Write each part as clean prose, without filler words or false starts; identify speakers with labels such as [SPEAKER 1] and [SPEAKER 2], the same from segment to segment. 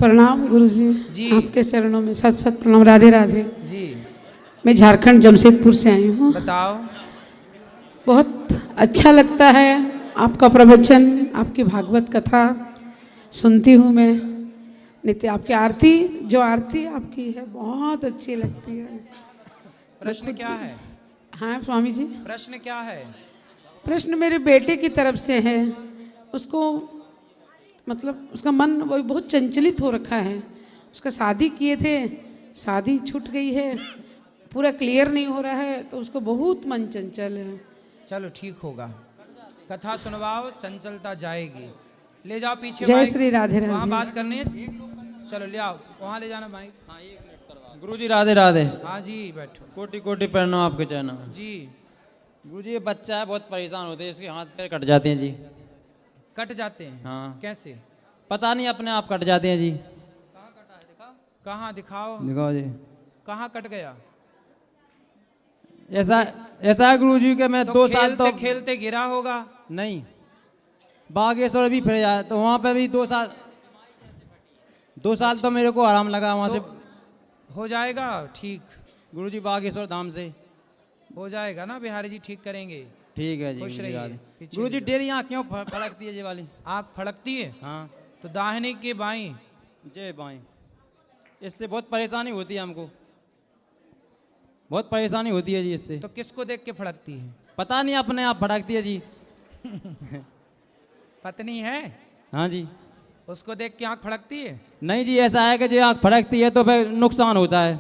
[SPEAKER 1] प्रणाम गुरुजी
[SPEAKER 2] जी।
[SPEAKER 1] आपके चरणों में सत सत प्रणाम। राधे राधे
[SPEAKER 2] जी।
[SPEAKER 1] मैं झारखंड जमशेदपुर से आई हूँ।
[SPEAKER 2] बताओ।
[SPEAKER 1] बहुत अच्छा लगता है आपका प्रवचन, आपकी भागवत कथा सुनती हूँ मैं। नित्य आपकी आरती, जो आरती आपकी है बहुत अच्छी लगती है।
[SPEAKER 2] प्रश्न क्या है?
[SPEAKER 1] हाँ स्वामी जी,
[SPEAKER 2] प्रश्न क्या है?
[SPEAKER 1] प्रश्न मेरे बेटे की तरफ से है। उसको मतलब उसका मन वो बहुत चंचलित हो रखा है। उसका शादी किए थे, शादी छूट गई है, पूरा क्लियर नहीं हो रहा है, तो उसको बहुत मन चंचल है।
[SPEAKER 2] चलो ठीक होगा, कथा सुनवाओ, चंचलता जाएगी। ले जाओ पीछे
[SPEAKER 1] जय
[SPEAKER 2] माइक,
[SPEAKER 1] श्री राधे
[SPEAKER 2] वहाँ
[SPEAKER 1] राधे।
[SPEAKER 2] बात करनी है। चलो ले आओ, वहाँ ले जाना माइक।
[SPEAKER 3] गुरुजी राधे राधे।
[SPEAKER 2] हाँ जी बैठो।
[SPEAKER 3] कोटि कोटि प्रणाम आपके चरणों में।
[SPEAKER 2] जी।
[SPEAKER 3] गुरुजी ये बच्चा है, बहुत परेशान होते हैं, इसके हाथ पैर कट जाते हैं जी।
[SPEAKER 2] कट जाते हैं?
[SPEAKER 3] हाँ।
[SPEAKER 2] कैसे?
[SPEAKER 3] पता नहीं, अपने आप कट जाते हैं जी।
[SPEAKER 2] कहाँ दिखाओ,
[SPEAKER 3] दिखाओ जी।
[SPEAKER 2] कहाँ कट गया?
[SPEAKER 3] ऐसा ऐसा है गुरुजी के मैं
[SPEAKER 2] तो
[SPEAKER 3] 2 साल तो
[SPEAKER 2] खेलते गिरा होगा।
[SPEAKER 3] नहीं, बागेश्वर भी फिर जाए तो वहाँ पे भी 2 साल तो मेरे को आराम लगा वहाँ
[SPEAKER 2] तो
[SPEAKER 3] से।
[SPEAKER 2] हो जाएगा ठीक,
[SPEAKER 3] गुरुजी बागेश्वर धाम से।
[SPEAKER 2] हो जाएगा ना, बिहारी जी ठीक करेंगे।
[SPEAKER 3] ठीक है जी।
[SPEAKER 2] खुश
[SPEAKER 3] गुरुजी
[SPEAKER 2] रहिए।
[SPEAKER 3] राधे।
[SPEAKER 2] पीछे
[SPEAKER 3] गुरुजी
[SPEAKER 2] ले
[SPEAKER 3] डेरी यहाँ क्यों फड़कती है ये वाली?
[SPEAKER 2] आँख फड़कती है
[SPEAKER 3] हाँ।
[SPEAKER 2] तो दाहिने के बाएं।
[SPEAKER 3] जय बाएं। इससे बहुत परेशानी होती है हमको, बहुत परेशानी होती है जी इससे।
[SPEAKER 2] तो किसको देख के फड़कती है?
[SPEAKER 3] पता नहीं, अपने आप भड़कती है जी।
[SPEAKER 2] पत्नी है,
[SPEAKER 3] हाँ जी।
[SPEAKER 2] उसको देख के आँख फड़कती है?
[SPEAKER 3] नहीं जी, ऐसा है कि जो आँख फड़कती है तो फिर नुकसान होता है।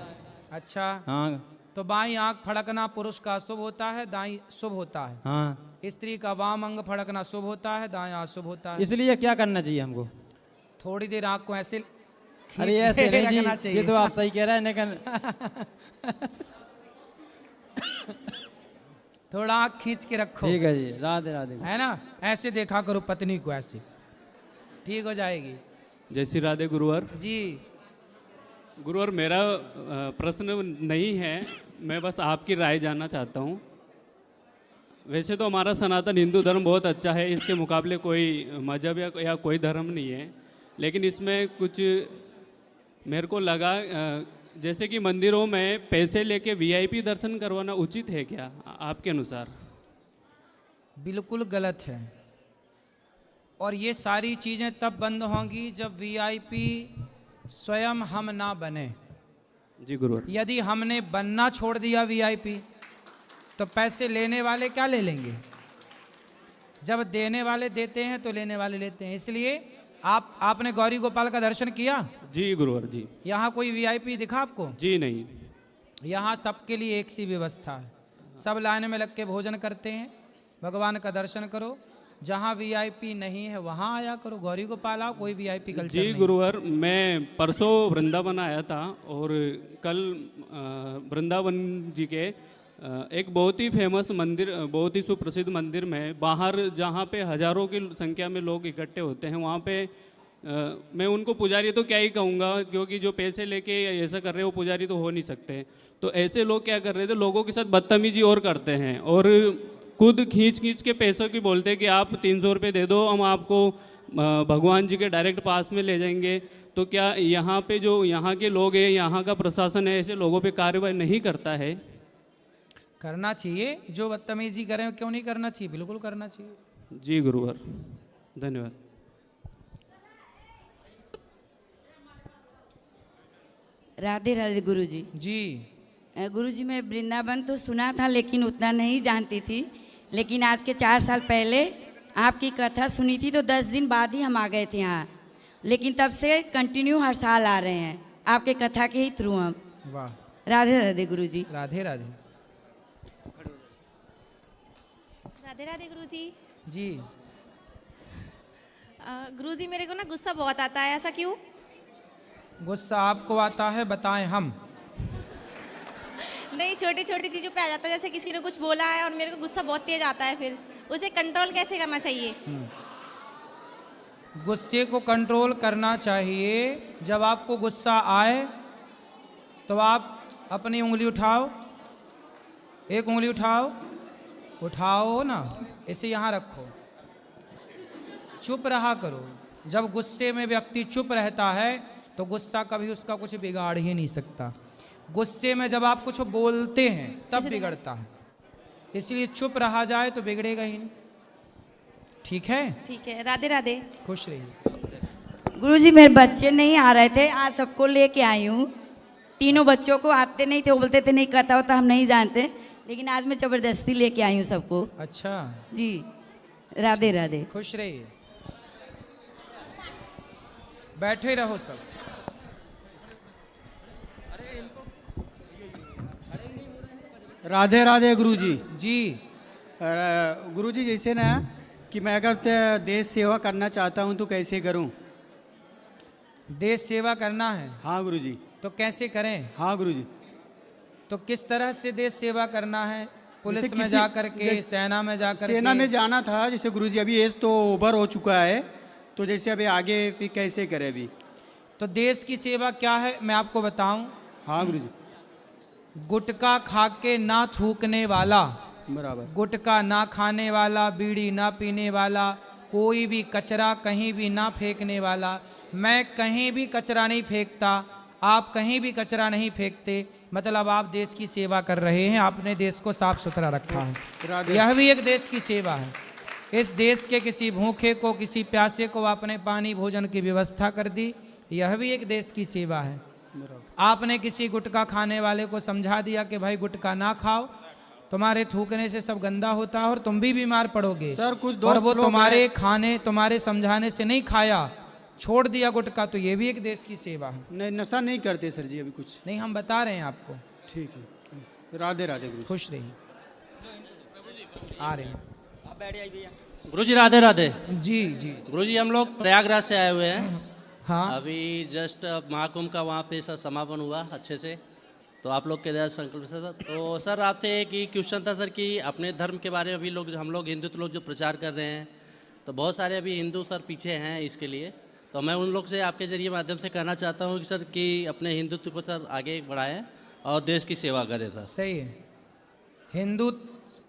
[SPEAKER 2] अच्छा।
[SPEAKER 3] हाँ
[SPEAKER 2] तो बाईं आँख फड़कना पुरुष का शुभ होता है, दाईं शुभ होता है।
[SPEAKER 3] हाँ।
[SPEAKER 2] स्त्री का वाम अंग फड़कना शुभ होता है, दायां अशुभ होता है।
[SPEAKER 3] इसलिए क्या करना चाहिए हमको?
[SPEAKER 2] थोड़ी देर आँख को ऐसे
[SPEAKER 3] अरे
[SPEAKER 2] खींच
[SPEAKER 3] ऐसे
[SPEAKER 2] के
[SPEAKER 3] नहीं
[SPEAKER 2] रखना
[SPEAKER 3] जी,
[SPEAKER 2] चाहिए।
[SPEAKER 3] ये तो आप सही कह रहे हैं, लेकिन
[SPEAKER 2] थोड़ा आँख खींच के रखो,
[SPEAKER 3] ठीक है जी। राधे राधे।
[SPEAKER 2] है ना? ऐसे देखा करो पत्नी को, ऐसे ठीक हो जाएगी।
[SPEAKER 4] जय श्री राधे गुरुवर।
[SPEAKER 2] जी।
[SPEAKER 4] गुरुवर मेरा प्रश्न नहीं है, मैं बस आपकी राय जानना चाहता हूँ। वैसे तो हमारा सनातन हिंदू धर्म बहुत अच्छा है, इसके मुकाबले कोई मजहब या कोई धर्म नहीं है, लेकिन इसमें कुछ मेरे को लगा जैसे कि मंदिरों में पैसे लेके वीआईपी दर्शन करवाना उचित है क्या आपके अनुसार?
[SPEAKER 2] बिल्कुल गलत है, और ये सारी चीज़ें तब बंद होंगी जब वीआईपी स्वयं हम ना बने।
[SPEAKER 4] जी गुरुवर।
[SPEAKER 2] यदि हमने बनना छोड़ दिया वीआईपी तो पैसे लेने वाले क्या ले लेंगे? जब देने वाले देते हैं तो लेने वाले लेते हैं। इसलिए आपने गौरी गोपाल का दर्शन किया?
[SPEAKER 4] जी गुरुवर जी।
[SPEAKER 2] यहाँ कोई वीआईपी दिखा आपको?
[SPEAKER 4] जी नहीं।
[SPEAKER 2] यहाँ सबके लिए एक सी व्यवस्था है, सब लाइन में लग के भोजन करते हैं, भगवान का दर्शन करो। जहाँ वीआईपी नहीं है वहाँ आया करो, गौरी गोपाल आओ, कोई वीआईपी कल्चर
[SPEAKER 4] जी
[SPEAKER 2] नहीं।
[SPEAKER 4] गुरुवर, मैं परसों वृंदावन आया था और कल वृंदावन जी के एक बहुत ही फेमस मंदिर, बहुत ही सुप्रसिद्ध मंदिर में बाहर जहाँ पे हजारों की संख्या में लोग इकट्ठे होते हैं, वहाँ पे मैं उनको पुजारी तो क्या ही कहूँगा, क्योंकि जो पैसे लेके ऐसा कर रहे हैं वो पुजारी तो हो नहीं सकते। तो ऐसे लोग क्या कर रहे थे, लोगों के साथ बदतमीजी और करते हैं और खुद खींच के पैसों की बोलते हैं कि आप 300 रुपये दे दो, हम आपको भगवान जी के डायरेक्ट पास में ले जाएंगे। तो क्या यहाँ पे जो यहाँ के लोग हैं, यहाँ का प्रशासन है, ऐसे लोगों पे कार्रवाई नहीं करता है?
[SPEAKER 2] करना चाहिए, जो बदतमीजी करें क्यों नहीं करना चाहिए, बिल्कुल करना चाहिए।
[SPEAKER 4] जी गुरुवर, धन्यवाद।
[SPEAKER 5] राधे राधे गुरुजी।
[SPEAKER 2] जी।
[SPEAKER 5] गुरुजी मैं वृंदावन तो सुना था लेकिन उतना नहीं जानती थी, लेकिन आज के 4 साल पहले आपकी कथा सुनी थी तो 10 दिन बाद ही हम आ गए थे यहाँ, लेकिन तब से कंटिन्यू हर साल आ रहे हैं आपके कथा के ही थ्रू हम।
[SPEAKER 2] वाह।
[SPEAKER 5] राधे राधे गुरुजी।
[SPEAKER 2] राधे राधे।
[SPEAKER 6] राधे राधे गुरुजी।
[SPEAKER 2] जी।
[SPEAKER 6] गुरुजी मेरे को ना गुस्सा बहुत आता है, ऐसा क्यों?
[SPEAKER 2] गुस्सा आपको आता है, बताएं हम।
[SPEAKER 6] नहीं, छोटी छोटी चीज़ों पे आ जाता है, जैसे किसी ने कुछ बोला है और मेरे को गुस्सा बहुत तेज आता है, फिर उसे कंट्रोल कैसे करना चाहिए?
[SPEAKER 2] गुस्से को कंट्रोल करना चाहिए, जब आपको गुस्सा आए तो आप अपनी उंगली उठाओ, एक उंगली उठाओ ना, इसे यहाँ रखो, चुप रहा करो। जब गुस्से में व्यक्ति चुप रहता है तो तो गुस्सा कभी उसका कुछ बिगाड़ ही नहीं सकता। गुस्से में जब आप कुछ बोलते हैं तब बिगड़ता है, इसलिए चुप रहा जाए तो बिगड़ेगा ही नहीं। ठीक है,
[SPEAKER 6] ठीक है, राधे राधे।
[SPEAKER 2] खुश रहिए।
[SPEAKER 5] गुरुजी मेरे बच्चे नहीं आ रहे थे, आज सबको लेके आई हूँ। तीनों बच्चों को आते नहीं थे, वो बोलते थे नहीं कथा होता हम नहीं जानते, लेकिन आज मैं जबरदस्ती लेके आई हूँ सबको।
[SPEAKER 2] अच्छा,
[SPEAKER 5] जी राधे राधे।
[SPEAKER 2] खुश रहिए, बैठे रहो सब।
[SPEAKER 7] राधे राधे गुरुजी।
[SPEAKER 2] जी,
[SPEAKER 7] गुरुजी जैसे ना कि मैं अगर देश सेवा करना चाहता हूँ तो कैसे करूँ?
[SPEAKER 2] देश सेवा करना है
[SPEAKER 7] हाँ गुरुजी।
[SPEAKER 2] तो कैसे करें?
[SPEAKER 7] हाँ गुरुजी।
[SPEAKER 2] तो किस तरह से देश सेवा करना है? पुलिस
[SPEAKER 7] जैसे
[SPEAKER 2] में
[SPEAKER 7] किसी-
[SPEAKER 2] जा करके,
[SPEAKER 7] जैसे-
[SPEAKER 2] सेना में जा करके?
[SPEAKER 7] सेना में जाना था जैसे गुरुजी, अभी एज तो ओवर हो चुका है, तो जैसे अभी आगे फिर कैसे करें अभी?
[SPEAKER 2] तो देश की सेवा क्या है मैं आपको बताऊं।
[SPEAKER 7] हाँ गुरुजी।
[SPEAKER 2] गुटखा खा के ना थूकने वाला,
[SPEAKER 7] बराबर।
[SPEAKER 2] गुटखा ना खाने वाला, बीड़ी ना पीने वाला, कोई भी कचरा कहीं भी ना फेंकने वाला। मैं कहीं भी कचरा नहीं फेंकता, आप कहीं भी कचरा नहीं फेंकते, मतलब आप देश की सेवा कर रहे हैं, आपने देश को साफ सुथरा रखा है।
[SPEAKER 7] राधे।
[SPEAKER 2] यह भी एक देश की सेवा है। इस देश के किसी भूखे को, किसी प्यासे को आपने पानी भोजन की व्यवस्था कर दी, यह भी एक देश की सेवा है। आपने किसी गुटखा खाने वाले को समझा दिया कि भाई गुटखा ना खाओ, तुम्हारे थूकने से सब गंदा होता है और तुम भी बीमार पड़ोगे।
[SPEAKER 7] सर कुछ
[SPEAKER 2] और
[SPEAKER 7] दोस्त
[SPEAKER 2] वो
[SPEAKER 7] लोग
[SPEAKER 2] तुम्हारे
[SPEAKER 7] हैं-
[SPEAKER 2] खाने, तुम्हारे समझाने से नहीं खाया, छोड़ दिया गुटखा, तो ये भी एक देश की सेवा है।
[SPEAKER 7] नहीं, नशा नहीं करते सर जी अभी कुछ।
[SPEAKER 2] नहीं, हम बता रहे हैं आपको।
[SPEAKER 7] ठीक है, राधे राधे गुरु।
[SPEAKER 2] खुश रहिए, आ रहे हैं।
[SPEAKER 8] गुरुजी राधे राधे।
[SPEAKER 2] जी जी।
[SPEAKER 8] गुरुजी हम लोग प्रयागराज से आए हुए हैं।
[SPEAKER 2] हाँ,
[SPEAKER 8] अभी जस्ट महाकुंभ का वहाँ पे सर समापन हुआ अच्छे से, तो आप लोग के दया संकल्प से सर। तो सर आपसे एक ही क्वेश्चन था सर कि अपने धर्म के बारे में अभी लोग, हम लोग हिंदुत्व लोग जो प्रचार कर रहे हैं, तो बहुत सारे अभी हिंदू सर पीछे हैं इसके लिए, तो मैं उन लोग से आपके जरिए माध्यम से कहना चाहता हूँ कि सर कि अपने हिंदुत्व को सर आगे बढ़ाएं और देश की सेवा करें सर।
[SPEAKER 2] सही है। हिंदू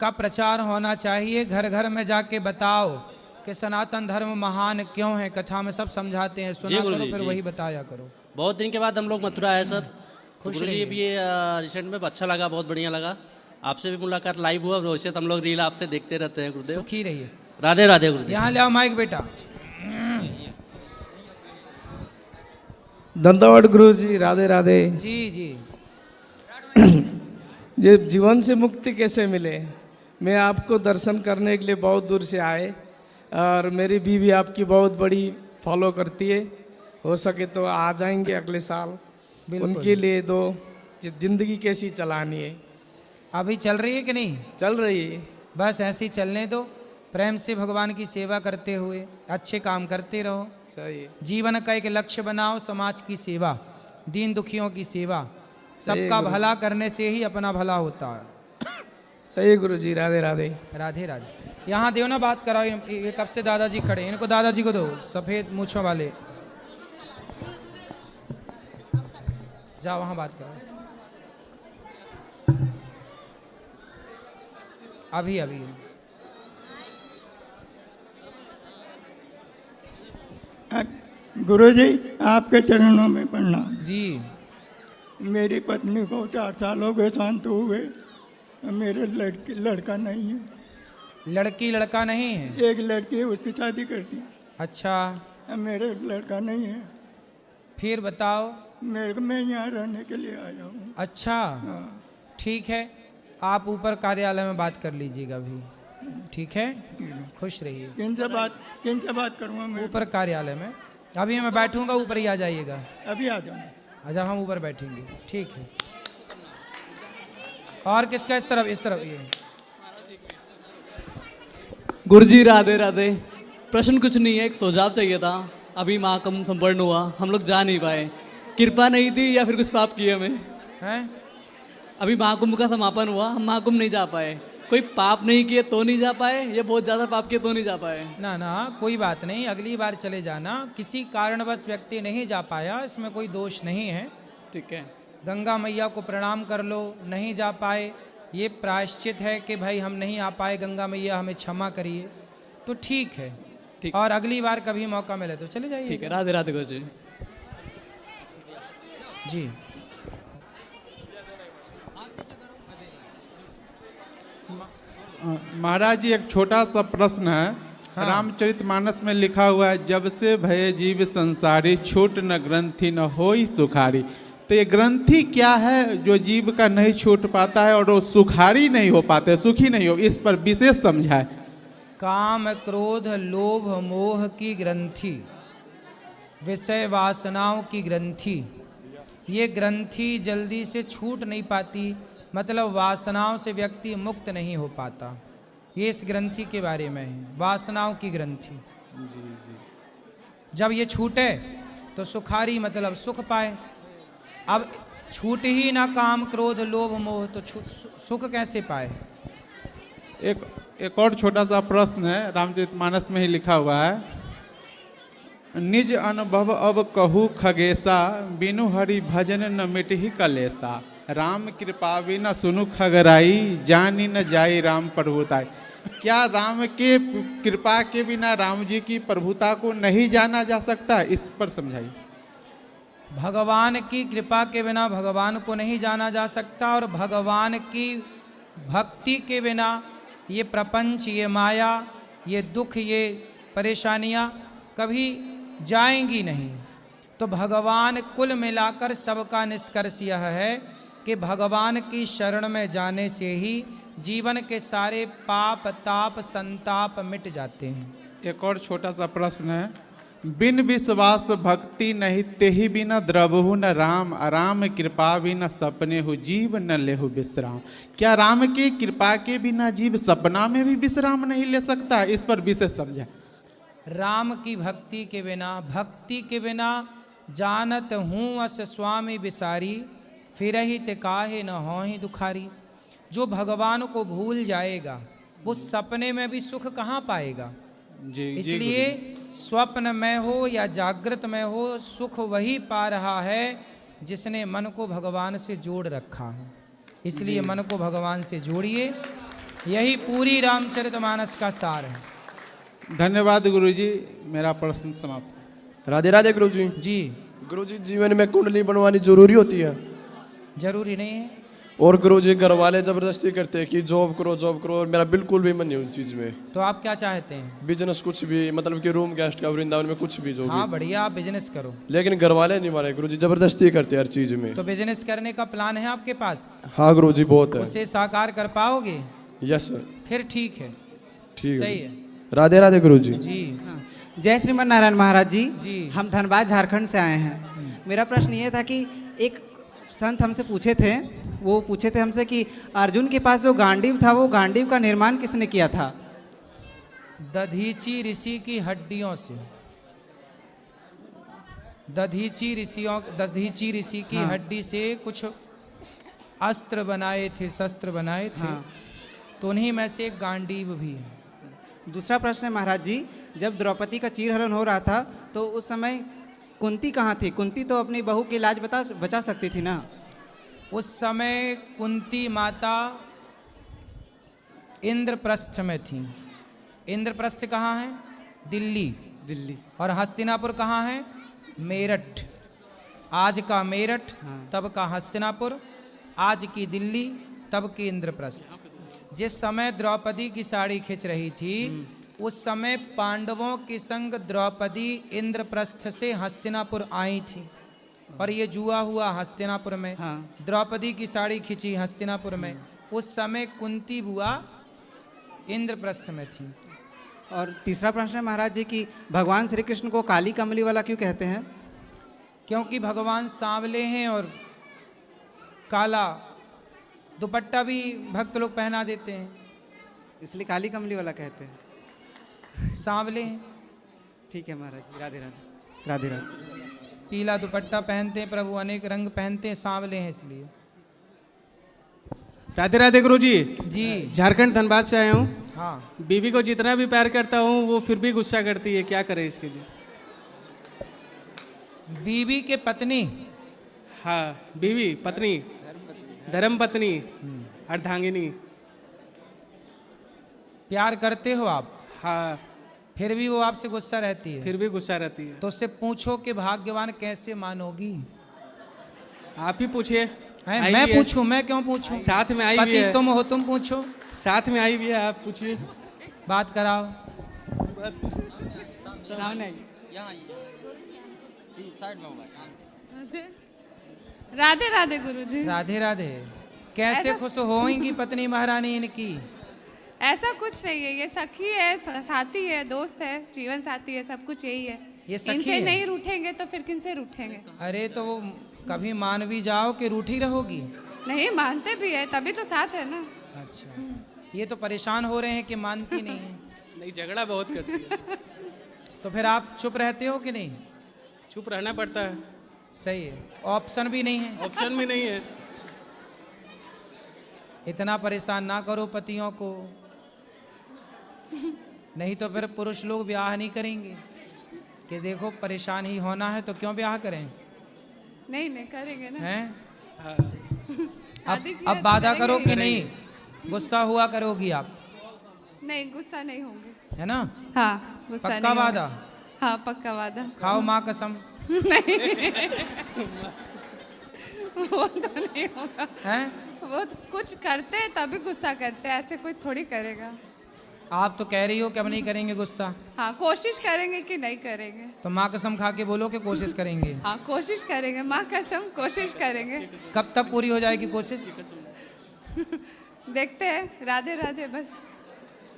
[SPEAKER 2] का प्रचार होना चाहिए, घर घर में जाके बताओ कि सनातन धर्म महान क्यों है, कथा में सब समझाते हैं, सुना
[SPEAKER 8] जी
[SPEAKER 2] करो,
[SPEAKER 8] गुरुजी,
[SPEAKER 2] फिर
[SPEAKER 8] जी।
[SPEAKER 2] वही बताया करो।
[SPEAKER 8] बहुत दिन के बाद हम लोग मथुरा आए सर।
[SPEAKER 2] खुश
[SPEAKER 8] गुरुजी
[SPEAKER 2] रहिए।
[SPEAKER 8] अभी ये रिसेंट में अच्छा लगा, बहुत बढ़िया लगा। आपसे भी मुलाकात लाइव हुआ, वैसे तो हम लोग रील आपसे देखते रहते हैं गुरुदेव।
[SPEAKER 2] सुखी रहिए।
[SPEAKER 8] राधे राधे गुरुदेव।
[SPEAKER 2] यहाँ ले आओ माइक बेटा।
[SPEAKER 9] दंतावट गुरु जी राधे राधे।
[SPEAKER 2] जी जी।
[SPEAKER 9] ये जीवन से मुक्ति कैसे मिले? मैं आपको दर्शन करने के लिए बहुत दूर से आए, और मेरी बीवी आपकी बहुत बड़ी फॉलो करती है, हो सके तो आ जाएंगे अगले साल।
[SPEAKER 2] बिल्कुल।
[SPEAKER 9] उनके लिए दो जिंदगी कैसी चलानी है।
[SPEAKER 2] अभी चल रही है कि नहीं?
[SPEAKER 9] चल रही है।
[SPEAKER 2] बस ऐसे ही चलने दो, प्रेम से भगवान की सेवा करते हुए अच्छे काम करते रहो।
[SPEAKER 9] सही है।
[SPEAKER 2] जीवन का एक लक्ष्य बनाओ, समाज की सेवा, दीन दुखियों की सेवा, सबका भला करने से ही अपना भला होता है।
[SPEAKER 9] सही गुरु जी राधे राधे।
[SPEAKER 2] राधे राधे। यहाँ देव ना बात कराओ, ये कब से दादाजी खड़े, इनको दादाजी को दो, सफेद मूछों वाले। जाओ वहाँ बात कराओ। अभी अभी
[SPEAKER 10] गुरुजी आपके चरणों में प्रणाम।
[SPEAKER 2] जी।
[SPEAKER 10] मेरी पत्नी को 4 साल हो गए शांत हुए, मेरे लड़का नहीं है।
[SPEAKER 2] लड़की लड़का नहीं है?
[SPEAKER 10] एक लड़की है, उसकी शादी कर दी।
[SPEAKER 2] अच्छा,
[SPEAKER 10] मेरे लड़का नहीं है।
[SPEAKER 2] फिर बताओ।
[SPEAKER 10] मैं यहाँ रहने के लिए आया हूँ।
[SPEAKER 2] अच्छा,
[SPEAKER 10] हाँ।
[SPEAKER 2] ठीक है, आप ऊपर कार्यालय में बात कर लीजिएगा अभी। ठीक है, खुश रहिए।
[SPEAKER 10] किन से बात करूँगा मैं?
[SPEAKER 2] ऊपर कार्यालय में। अभी मैं बैठूंगा, ऊपर ही आ जाइएगा।
[SPEAKER 10] अभी आ जाऊँ।
[SPEAKER 2] अच्छा, हम ऊपर बैठेंगे, ठीक है। और किसका? इस तरफ, इस तरफ। ये
[SPEAKER 11] गुरुजी राधे राधे। प्रश्न कुछ नहीं है, एक सुझाव चाहिए था। अभी महाकुंभ संपन्न हुआ, हम लोग जा नहीं पाए, कृपा नहीं थी या फिर कुछ पाप किए हमें?
[SPEAKER 2] हैं?
[SPEAKER 11] अभी महाकुंभ का समापन हुआ, हम महाकुंभ नहीं जा पाए। कोई पाप नहीं किए तो नहीं जा पाए, या बहुत ज़्यादा पाप किए तो नहीं जा पाए?
[SPEAKER 2] ना ना, कोई बात नहीं, अगली बार चले जाना। किसी कारणवश व्यक्ति नहीं जा पाया, इसमें कोई दोष नहीं है।
[SPEAKER 11] ठीक है।
[SPEAKER 2] गंगा मैया को प्रणाम कर लो। नहीं जा पाए, ये प्रायश्चित है कि भाई हम नहीं आ पाए, गंगा मैया हमें क्षमा करिए, तो ठीक है।
[SPEAKER 11] ठीक।
[SPEAKER 2] और अगली बार कभी मौका मिले तो चले जाइए।
[SPEAKER 11] ठीक है, राधे राधे गुरुजी।
[SPEAKER 2] जी।
[SPEAKER 12] महाराज जी एक छोटा सा प्रश्न है।
[SPEAKER 2] हाँ।
[SPEAKER 12] रामचरितमानस में लिखा हुआ है, जब से भय जीव संसारी, छूट न ग्रंथि न होई सुखारी। तो ये ग्रंथि क्या है जो जीव का नहीं छूट पाता है और वो सुखारी नहीं हो पाते, सुखी नहीं हो, इस पर विशेष समझाए।
[SPEAKER 2] काम क्रोध लोभ मोह की ग्रंथि, विषय वासनाओं की ग्रंथि, ये ग्रंथि जल्दी से छूट नहीं पाती, मतलब वासनाओं से व्यक्ति मुक्त नहीं हो पाता। ये इस ग्रंथि के बारे में है, वासनाओं की ग्रंथि। जब ये छूटे तो सुखारी मतलब सुख पाए। अब छूट ही ना काम क्रोध लोभ मोह तो सुख कैसे पाए?
[SPEAKER 12] एक और छोटा सा प्रश्न है, रामचरितमानस में ही लिखा हुआ है, निज अनुभव अब कहू खगेसा, बिनु हरि भजन न मिटहि कलेसा। राम कृपा बिना सुनु खगराई, जानी न जाई राम प्रभुताई। क्या राम के कृपा के बिना राम जी की प्रभुता को नहीं जाना जा सकता? इस पर समझाइए।
[SPEAKER 2] भगवान की कृपा के बिना भगवान को नहीं जाना जा सकता, और भगवान की भक्ति के बिना ये प्रपंच, ये माया, ये दुख, ये परेशानियां कभी जाएंगी नहीं। तो भगवान कुल मिलाकर सबका निष्कर्ष यह है कि भगवान की शरण में जाने से ही जीवन के सारे पाप ताप संताप मिट जाते हैं।
[SPEAKER 12] एक और छोटा सा प्रश्न है, बिन विश्वास भक्ति नहीं, तेहि बिना द्रवहु न राम। राम कृपा बिना सपने हो, जीव न लेहु विश्राम। क्या राम की कृपा के बिना जीव सपना में भी विश्राम नहीं ले सकता? इस पर विशेष समझा।
[SPEAKER 2] राम की भक्ति के बिना जानत हूँ अस स्वामी विसारी, फिर ही ते काहे न होहि दुखारी। जो भगवान को भूल जाएगा वो सपने में भी सुख कहाँ पाएगा? इसलिए स्वप्न में हो या जागृत में हो, सुख वही पा रहा है जिसने मन को भगवान से जोड़ रखा है। इसलिए मन को भगवान से जोड़िए, यही पूरी रामचरितमानस का सार है।
[SPEAKER 12] धन्यवाद गुरुजी, मेरा प्रश्न समाप्त।
[SPEAKER 13] राधे राधे गुरुजी।
[SPEAKER 2] जी
[SPEAKER 13] गुरुजी, जीवन में कुंडली बनवानी जरूरी होती है?
[SPEAKER 2] जरूरी नहीं है।
[SPEAKER 13] और गुरुजी घर वाले जबरदस्ती करते हैं कि जॉब करो और मेरा बिल्कुल भी मन नहीं उन चीज में।
[SPEAKER 2] तो आप क्या चाहते हैं?
[SPEAKER 13] बिजनेस कुछ भी, मतलब कि रूम गेस्ट का वृंदावन में कुछ भी जो
[SPEAKER 2] हाँ
[SPEAKER 13] भी।
[SPEAKER 2] बढ़िया, आप बिजनेस करो।
[SPEAKER 13] लेकिन घर वाले नहीं मारे गुरुजी, जबरदस्ती करते हर चीज में।
[SPEAKER 2] तो बिजनेस करने का प्लान है आपके पास?
[SPEAKER 13] हाँ गुरुजी बहुत है।
[SPEAKER 2] उसे साकार कर पाओगे?
[SPEAKER 13] Yes sir.
[SPEAKER 2] फिर ठीक है,
[SPEAKER 13] ठीक
[SPEAKER 2] सही है।
[SPEAKER 13] राधे राधे गुरुजी।
[SPEAKER 2] जी
[SPEAKER 14] जय श्रीमन नारायण महाराज जी।
[SPEAKER 2] जी
[SPEAKER 14] हम धनबाद झारखंड से आए हैं। मेरा प्रश्न ये था कि एक संत हमसे पूछे थे हमसे कि अर्जुन के पास जो गांडीव था, वो गांडीव का निर्माण किसने किया था?
[SPEAKER 2] दधीची ऋषि की हड्डियों से। दधीची ऋषि की हड्डी से कुछ अस्त्र बनाए थे, शस्त्र बनाए थे। तो उन्हीं में से एक गांडीव भी है।
[SPEAKER 14] दूसरा प्रश्न है महाराज जी, जब द्रौपदी का चीरहरण हो रहा था तो उस समय कुंती कहाँ थी? कुंती तो अपनी बहू की लाज बचा सकती थी ना।
[SPEAKER 2] उस समय कुंती माता इंद्रप्रस्थ में थी। इंद्रप्रस्थ कहाँ है? दिल्ली। और हस्तिनापुर कहाँ है? मेरठ। आज का मेरठ, तब का हस्तिनापुर, आज की दिल्ली, तब की इंद्रप्रस्थ। जिस समय द्रौपदी की साड़ी खींच रही थी उस समय पांडवों के संग द्रौपदी इंद्रप्रस्थ से हस्तिनापुर आई थी, और ये जुआ हुआ हस्तिनापुर में। द्रौपदी की साड़ी खींची हस्तिनापुर में। उस समय कुंती बुआ इंद्रप्रस्थ में थी।
[SPEAKER 14] और तीसरा प्रश्न है महाराज जी कि भगवान श्री कृष्ण को काली कमली वाला क्यों कहते हैं?
[SPEAKER 2] क्योंकि भगवान सांवले हैं और काला दुपट्टा भी भक्त लोग पहना देते हैं,
[SPEAKER 14] इसलिए काली कमली वाला कहते हैं।
[SPEAKER 2] सांवले हैं।
[SPEAKER 14] ठीक है महाराज जी, राधे राधे। राधे राधे।
[SPEAKER 2] पीला दुपट्टा पहनते हैं प्रभु, अनेक रंग पहनते हैं, सांवले हैं इसलिए।
[SPEAKER 15] राधे राधे गुरुजी।
[SPEAKER 2] जी
[SPEAKER 15] झारखंड धनबाद से आया हूँ।
[SPEAKER 2] हाँ।
[SPEAKER 15] बीवी को जितना भी प्यार करता हूँ वो फिर भी गुस्सा करती है, क्या करें इसके लिए?
[SPEAKER 2] बीवी के पत्नी?
[SPEAKER 15] हाँ बीवी, पत्नी, धर्म पत्नी, अर्धांगिनी।
[SPEAKER 2] प्यार करते हो आप?
[SPEAKER 15] हाँ।
[SPEAKER 2] फिर भी वो आपसे गुस्सा रहती है?
[SPEAKER 15] फिर भी गुस्सा रहती है।
[SPEAKER 2] तो उससे पूछो कि भाग्यवान कैसे मानोगी?
[SPEAKER 15] आप ही पूछिए। आई
[SPEAKER 2] मैं
[SPEAKER 15] भी है।
[SPEAKER 2] पूछूं? मैं क्यों पूछूं?
[SPEAKER 15] साथ में आई भी
[SPEAKER 2] पति
[SPEAKER 15] है।
[SPEAKER 2] तुम हो, तुम पूछो।
[SPEAKER 15] साथ में आई भी है, आप पूछिए।
[SPEAKER 2] बात कराओ।
[SPEAKER 15] सामने आइए।
[SPEAKER 16] राधे राधे गुरुजी।
[SPEAKER 2] राधे राधे। कैसे
[SPEAKER 16] ऐसा-
[SPEAKER 2] खुश होंगी पत्नी महारानी इनकी?
[SPEAKER 16] ऐसा कुछ नहीं है, ये सखी है, साथी है, दोस्त है, जीवन साथी है, सब कुछ यही है।
[SPEAKER 2] ये सखी
[SPEAKER 16] इनसे
[SPEAKER 2] है?
[SPEAKER 16] नहीं रूठेंगे तो फिर किनसे रूठेंगे?
[SPEAKER 2] अरे तो वो कभी मान भी जाओ कि रूठी रहोगी?
[SPEAKER 16] नहीं मानते भी है, तभी तो साथ है ना।
[SPEAKER 2] अच्छा, ये तो परेशान हो रहे हैं कि मानती नहीं है।
[SPEAKER 15] नहीं, झगड़ा बहुत करती है।
[SPEAKER 2] तो फिर आप चुप रहते हो कि नहीं?
[SPEAKER 15] चुप रहना पड़ता है।
[SPEAKER 2] सही है, ऑप्शन भी नहीं है।
[SPEAKER 15] ऑप्शन भी नहीं है।
[SPEAKER 2] इतना परेशान ना करो पतियों को, नहीं तो फिर पुरुष लोग ब्याह नहीं करेंगे कि देखो परेशान ही होना है तो क्यों ब्याह करें?
[SPEAKER 16] नहीं नहीं करेंगे ना।
[SPEAKER 2] हैं?
[SPEAKER 16] शादी किया
[SPEAKER 2] अब
[SPEAKER 16] तो
[SPEAKER 2] वादा
[SPEAKER 16] करेंगे
[SPEAKER 2] करो
[SPEAKER 16] ही।
[SPEAKER 2] कि नहीं? गुस्सा हुआ करोगी आप,
[SPEAKER 16] नहीं गुस्सा नहीं होंगे।
[SPEAKER 2] है ना?
[SPEAKER 16] हाँ गुस्सा
[SPEAKER 2] पक्का
[SPEAKER 16] नहीं होंगे।
[SPEAKER 2] वादा?
[SPEAKER 16] हाँ पक्का वादा।
[SPEAKER 2] खाओ माँ कसम।
[SPEAKER 16] नहीं वो तो नहीं होगा।
[SPEAKER 2] हैं?
[SPEAKER 16] वो तो कुछ करते हैं तभी गुस्सा करते हैं, ऐसे कोई थोड़ी करेगा।
[SPEAKER 2] आप तो कह रही हो कि अब नहीं करेंगे गुस्सा,
[SPEAKER 16] हाँ कोशिश करेंगे कि नहीं करेंगे।
[SPEAKER 2] तो माँ कसम खा के बोलो कि कोशिश करेंगे।
[SPEAKER 16] हाँ कोशिश करेंगे, माँ कसम कोशिश करेंगे।
[SPEAKER 2] कब तक पूरी हो जाएगी कोशिश?
[SPEAKER 16] देखते हैं। राधे राधे बस।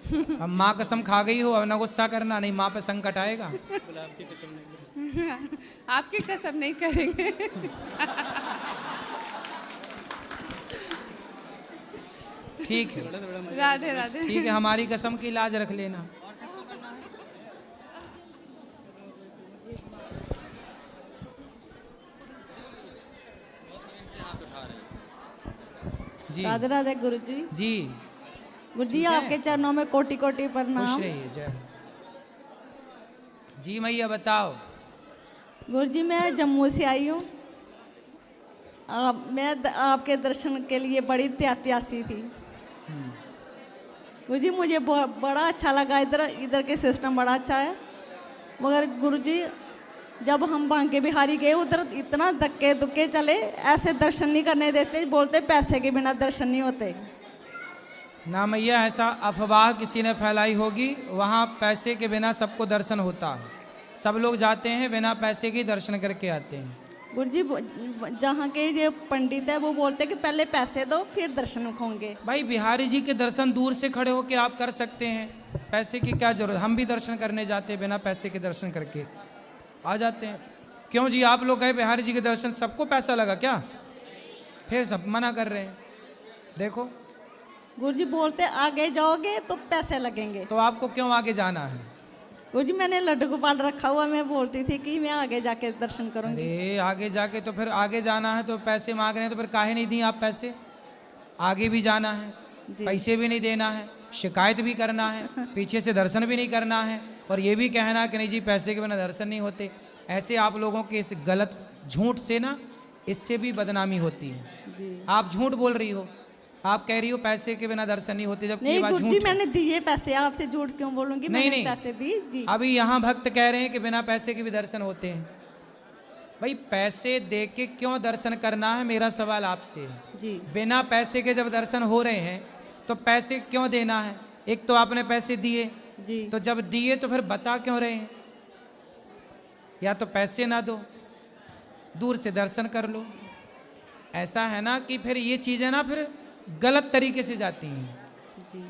[SPEAKER 2] अब माँ कसम खा गई हो, अब ना गुस्सा करना, नहीं माँ पे संकट आएगा।
[SPEAKER 16] आपकी कसम नहीं करेंगे।
[SPEAKER 2] ठीक है,
[SPEAKER 16] राधे राधे।
[SPEAKER 2] ठीक है, हमारी कसम की लाज रख लेना। जी
[SPEAKER 17] राधे राधे गुरुजी।
[SPEAKER 2] जी
[SPEAKER 17] गुरुजी
[SPEAKER 2] ठीक है?
[SPEAKER 17] आपके चरणों में कोटि कोटि
[SPEAKER 2] खुश
[SPEAKER 17] प्रणाम।
[SPEAKER 2] रहिए, जय। जी मैया बताओ।
[SPEAKER 17] गुरुजी मैं जम्मू से आई हूँ। आपके दर्शन के लिए बड़ी प्यासी थी। गुरुजी मुझे बड़ा अच्छा लगा, इधर के सिस्टम बड़ा अच्छा है। मगर गुरुजी जब हम बांके बिहारी गए उधर इतना धक्के दुक्के चले, ऐसे दर्शन नहीं करने देते, बोलते पैसे के बिना दर्शन नहीं होते।
[SPEAKER 2] ना मैया ऐसा अफवाह किसी ने फैलाई होगी, वहाँ पैसे के बिना सबको दर्शन होता है। सब लोग जाते हैं बिना पैसे के दर्शन करके आते हैं।
[SPEAKER 17] गुरुजी जहाँ के ये पंडित है वो बोलते हैं कि पहले पैसे दो फिर दर्शन होंगे।
[SPEAKER 2] भाई बिहारी जी के दर्शन दूर से खड़े होके आप कर सकते हैं, पैसे की क्या जरूरत? हम भी दर्शन करने जाते हैं बिना पैसे के दर्शन करके आ जाते हैं। क्यों जी आप लोग गए बिहारी जी के दर्शन, सबको पैसा लगा क्या? फिर सब मना कर रहे हैं। देखो
[SPEAKER 17] गुरुजी बोलते आगे जाओगे तो पैसे लगेंगे।
[SPEAKER 2] तो आपको क्यों आगे जाना है?
[SPEAKER 17] गुरुजी मैंने लड्डू गोपाल रखा हुआ, मैं बोलती थी कि मैं आगे जाके दर्शन करूंगी।
[SPEAKER 2] अरे आगे जाके तो फिर आगे जाना है तो पैसे मांग रहे हैं, तो फिर काहे नहीं दिए आप पैसे? आगे भी जाना है, पैसे भी नहीं देना है, शिकायत भी करना है, पीछे से दर्शन भी नहीं करना है, और ये भी कहना कि नहीं जी पैसे के बिना दर्शन नहीं होते। ऐसे आप लोगों के इस गलत झूठ से ना, इससे भी बदनामी होती है। आप झूठ बोल रही हो, आप कह रही हो पैसे के बिना दर्शन नहीं होते, जबकि ये
[SPEAKER 17] नहीं
[SPEAKER 2] बात
[SPEAKER 17] गुरुजी
[SPEAKER 2] झूठ है।
[SPEAKER 17] मैंने दिए पैसे, आपसे झूठ क्यों बोलूंगी?
[SPEAKER 2] नहीं,
[SPEAKER 17] मैंने
[SPEAKER 2] नहीं।
[SPEAKER 17] पैसे दिए जी।
[SPEAKER 2] अभी यहाँ भक्त कह रहे हैं कि बिना पैसे के भी दर्शन होते हैं। भाई पैसे दे के क्यों दर्शन करना है, मेरा सवाल आपसे है।
[SPEAKER 17] जी
[SPEAKER 2] बिना पैसे के जब दर्शन हो रहे हैं तो पैसे क्यों देना है? एक तो आपने पैसे दिए
[SPEAKER 17] जी,
[SPEAKER 2] तो जब दिए तो फिर बता क्यों रहे हैं? या तो पैसे ना दो, दूर से दर्शन कर लो। ऐसा है ना कि फिर ये चीज़ें ना फिर गलत तरीके से जाती हैं,
[SPEAKER 17] जी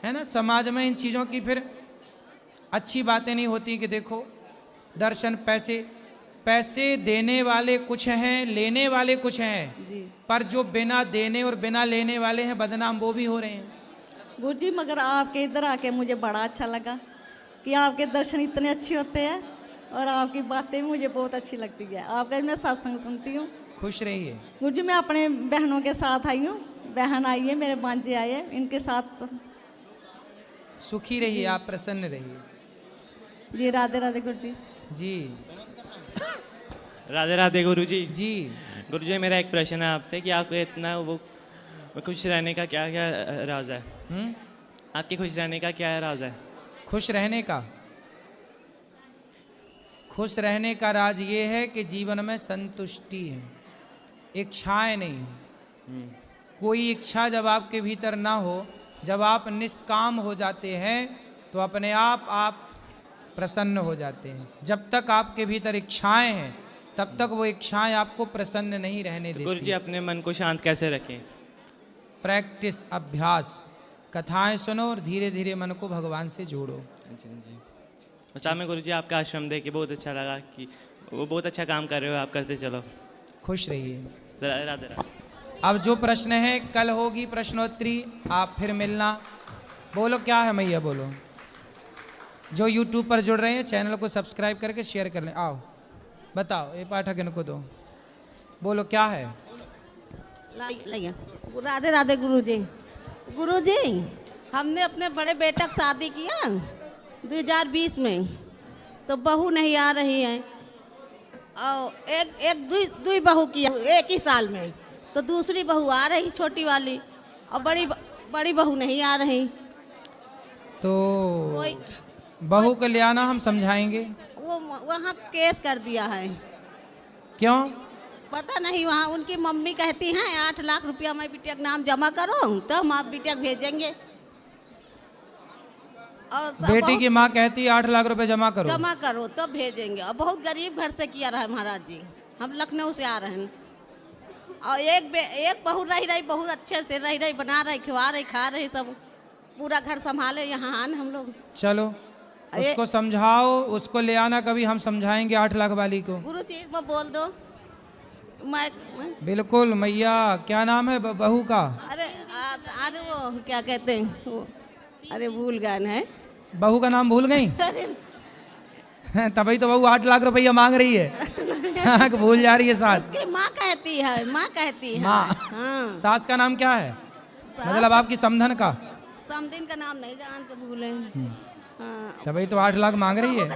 [SPEAKER 2] है ना। समाज में इन चीज़ों की फिर अच्छी बातें नहीं होती कि देखो दर्शन पैसे देने वाले कुछ हैं, लेने वाले कुछ हैं,
[SPEAKER 17] जी।
[SPEAKER 2] पर जो बिना देने और बिना लेने वाले हैं बदनाम वो भी हो रहे हैं।
[SPEAKER 17] गुरुजी मगर आपके इधर आके मुझे बड़ा अच्छा लगा कि आपके दर्शन इतने अच्छे होते हैं और आपकी बातें भी मुझे बहुत अच्छी लगती है। आपका मैं सत्संग सुनती हूँ।
[SPEAKER 2] खुश रहिए।
[SPEAKER 17] गुरुजी मैं अपने बहनों के साथ आई हूँ, बहन आई है, मेरे भांजे आए हैं, इनके साथ तो
[SPEAKER 2] सुखी रहिए, आप प्रसन्न रहिए।
[SPEAKER 17] जी राधे राधे गुरुजी।
[SPEAKER 2] जी
[SPEAKER 18] राधे राधे गुरुजी।
[SPEAKER 2] जी
[SPEAKER 18] गुरुजी मेरा एक प्रश्न है आपसे कि आपको इतना वो खुश रहने का क्या क्या राज है? आपके खुश रहने का क्या राज है?
[SPEAKER 2] खुश रहने का राज ये है कि जीवन में संतुष्टि है। इच्छाएं नहीं। कोई इच्छा जब आपके भीतर ना हो, जब आप निष्काम हो जाते हैं तो अपने आप प्रसन्न हो जाते हैं। जब तक आपके भीतर इच्छाएं हैं तब तक वो इच्छाएं आपको प्रसन्न नहीं रहने देती।
[SPEAKER 18] गुरुजी अपने मन को शांत कैसे रखें?
[SPEAKER 2] प्रैक्टिस, अभ्यास, कथाएं सुनो और धीरे धीरे मन को भगवान से जोड़ो।
[SPEAKER 18] और साथ में गुरुजी आपका आश्रम देख के बहुत अच्छा लगा कि वो बहुत अच्छा काम कर रहे हो, आप करते चलो।
[SPEAKER 2] खुश रहिए।
[SPEAKER 18] राधे राधे।
[SPEAKER 2] अब जो प्रश्न है कल होगी प्रश्नोत्तरी, आप फिर मिलना। बोलो क्या है मैया, बोलो। जो यूट्यूब पर जुड़ रहे हैं चैनल को सब्सक्राइब करके शेयर कर लें। आओ बताओ, ये पाठक इनको दो, बोलो क्या है।
[SPEAKER 17] राधे राधे गुरुजी। गुरुजी, हमने अपने बड़े बेटा की शादी किया 2020 में, तो बहू नहीं आ रही है। और दुई बहू किया एक ही साल में, तो दूसरी बहू आ रही छोटी वाली, और बड़ी बहू नहीं आ रही।
[SPEAKER 2] तो बहू को ले आना, हम समझाएंगे।
[SPEAKER 17] वो वहाँ केस कर दिया है।
[SPEAKER 2] क्यों?
[SPEAKER 17] पता नहीं, वहाँ उनकी मम्मी कहती हैं 8 लाख रुपया मैं बिटिया का नाम जमा करो तो हम आप बिटिया को भेजेंगे। और
[SPEAKER 2] बेटी की माँ कहती 8 लाख रुपए जमा करो
[SPEAKER 17] तो भेजेंगे। और बहुत गरीब घर से किया रहा है महाराज जी, हम लखनऊ से आ रहे हैं। और एक बहू रही बहुत अच्छे से रही बना रही, खिला रही, खा रही, सब पूरा घर संभाले। यहाँ आने हम लोग।
[SPEAKER 2] चलो उसको समझाओ, उसको ले आना कभी, हम समझाएंगे 8 लाख वाली को।
[SPEAKER 17] गुरु जी में बोल दो। मैं
[SPEAKER 2] बिल्कुल मैया। क्या नाम है बहू का?
[SPEAKER 17] अरे वो क्या कहते हैं, अरे भूल गए है।
[SPEAKER 2] बहू का नाम भूल गई? तभी तो बहू 8 लाख रुपया मांग रही है। भूल जा रही है सास।
[SPEAKER 17] उसकी माँ कहती है।
[SPEAKER 2] माँ।
[SPEAKER 17] हाँ।
[SPEAKER 2] सास का नाम क्या है? मतलब आपकी समधन का?
[SPEAKER 17] समधन का नाम नहीं जानते, भूले। हाँ।
[SPEAKER 2] तभी तो 8 लाख मांग रही है।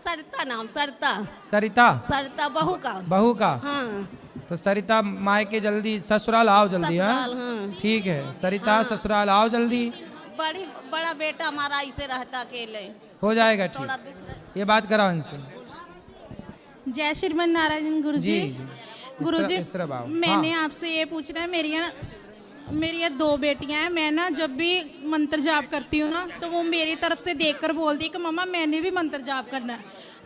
[SPEAKER 17] सरिता नाम, सरिता बहू का। हाँ।
[SPEAKER 2] तो सरिता मायके जल्दी, ससुराल आओ जल्दी।
[SPEAKER 17] हाँ।
[SPEAKER 2] ठीक है सरिता, ससुराल आओ जल्दी।
[SPEAKER 17] बड़ा बेटा हमारा ऐसे रहता अकेले।
[SPEAKER 2] हो जाएगा ठीक। ये बात कराओ इनसे।
[SPEAKER 19] जय श्रीमन नारायण गुरुजी। गुरुजी, मैंने आपसे ये पूछना है, मेरी 2 बेटियां हैं। मैं ना जब भी मंत्र जाप करती हूँ ना, तो वो मेरी तरफ से देखकर बोलती है कि मम्मा मैंने भी मंत्र जाप करना है।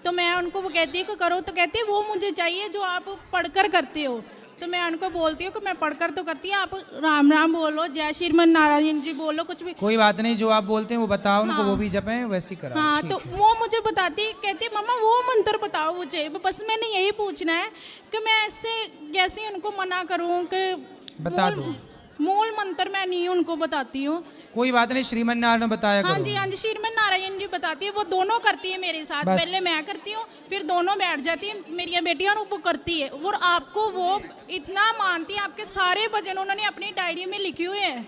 [SPEAKER 19] तो मैं उनको वो कहती हूँ कि करो, तो कहती है वो मुझे चाहिए जो आप पढ़कर करते हो। तो मैं उनको बोलती हूँ कि मैं पढ़कर तो करती हूँ, आप राम राम बोलो, जय श्रीमन नारायण जी बोलो, कुछ भी।
[SPEAKER 2] कोई बात नहीं, जो आप बोलते हैं वो बताओ उनको। हाँ। वो भी जपें वैसे ही कराओ।
[SPEAKER 19] हाँ। तो वो मुझे बताती है, कहती है मम्मा वो मंत्र बताओ मुझे। बस मैंने यही पूछना है कि मैं ऐसे कैसे उनको मना करूँ कि
[SPEAKER 2] बता दो।
[SPEAKER 19] मूल मंत्र मैं नहीं उनको बताती हूँ।
[SPEAKER 2] कोई बात नहीं, श्रीमन नारायण बताया करो।
[SPEAKER 19] हाँ जी, श्रीमन नारायण जी बताती है। वो दोनों करती है मेरे साथ। पहले मैं करती हूँ, फिर दोनों बैठ जाती है मेरी बेटियाँ, और वो करती है। और आपको वो इतना मानती है, आपके सारे भजन उन्होंने अपनी डायरी में लिखे हुए हैं।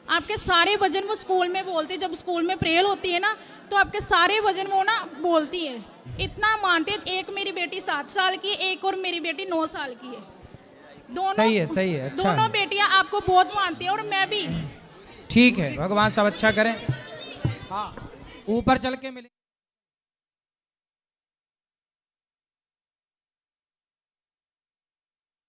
[SPEAKER 19] आपके सारे भजन वो स्कूल में बोलती है। जब स्कूल में प्रेयर होती है ना, तो आपके सारे भजन वो ना बोलती है। इतना मानती है। एक मेरी बेटी 7 साल की, एक और मेरी बेटी 9 साल की है। दोनों
[SPEAKER 2] सही है। अच्छा।
[SPEAKER 19] दोनों बेटियां आपको बहुत मानती है, और मैं भी।
[SPEAKER 2] ठीक है, भगवान सब अच्छा करें। हाँ, ऊपर चल के मिले।